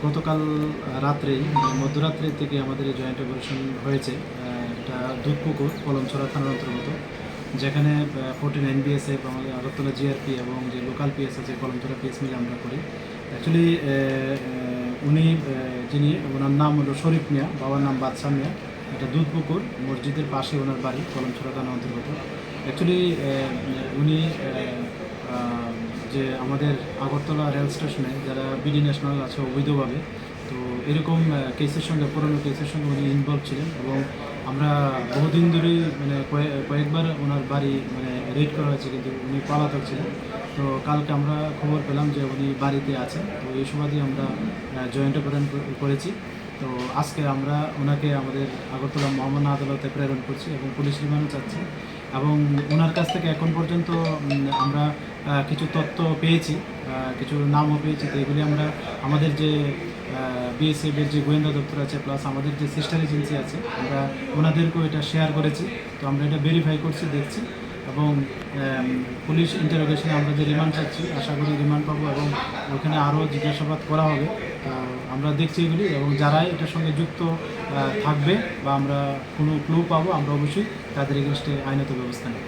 গতকাল রাত্রেই মধ্যরাত্রি থেকে আমাদের এই জয়েন্ট অপারেশন হয়েছে। এটা দুধপুকুর কলমছড়া থানার অন্তর্গত, যেখানে 14 NBSF আমাদের আগরতলা জিআরপি এবং যে লোকাল পিএস আছে কলমছড়া পিএস মিলে আমরা করি। অ্যাকচুয়ালি উনি যিনি, ওনার নাম হলো শরীফ মিয়া, বাবার নাম বাদশা মিয়া। এটা দুধপুকুর মসজিদের পাশে ওনার বাড়ি, কলমছড়া থানার অন্তর্গত। অ্যাকচুয়ালি উনি যে আমাদের আগরতলা রেল স্টেশনে যারা বিডি ন্যাশনাল আছে অবৈধভাবে, তো এরকম কেসের সঙ্গে, পুরনো কেসের সঙ্গে উনি ইনভলভ ছিলেন এবং আমরা বহুদিন ধরেই মানে কয়েকবার ওনার বাড়ি মানে রেড করা হয়েছে, কিন্তু উনি পলাতক ছিলেন। তো কালকে আমরা খবর পেলাম যে উনি বাড়িতে আছেন, তো এই সুবাদে আমরা জয়েন্ট অপারেশন করেছি। তো আজকে আমরা ওনাকে আমাদের আগরতলা মহামান্য আদালতে প্রেরণ করছি এবং পুলিশ রিমান্ড চাচ্ছি। এবং ওনার কাছ থেকে এখন পর্যন্ত আমরা কিছু তথ্য পেয়েছি, কিছু নামও পেয়েছি। তো এগুলি আমরা আমাদের যে বিএসএফের যে গোয়েন্দা দপ্তর আছে, প্লাস আমাদের যে সিস্টার এজেন্সি আছে, আমরা ওনাদেরকেও এটা শেয়ার করেছি। তো আমরা এটা ভেরিফাই করছি, দেখছি, এবং পুলিশ ইন্টারোগেশনে আমরা যে রিমান্ড চাচ্ছি, আশা করি রিমান্ড পাবো এবং ওখানে আরও জিজ্ঞাসাবাদ করা হবে। তো আমরা দেখছি এগুলি, এবং যারাই এটার সঙ্গে যুক্ত থাকবে বা আমরা কোনো ক্লু পাবো, আমরা অবশ্যই তাদের এগেনস্টে আইনত ব্যবস্থা নেব।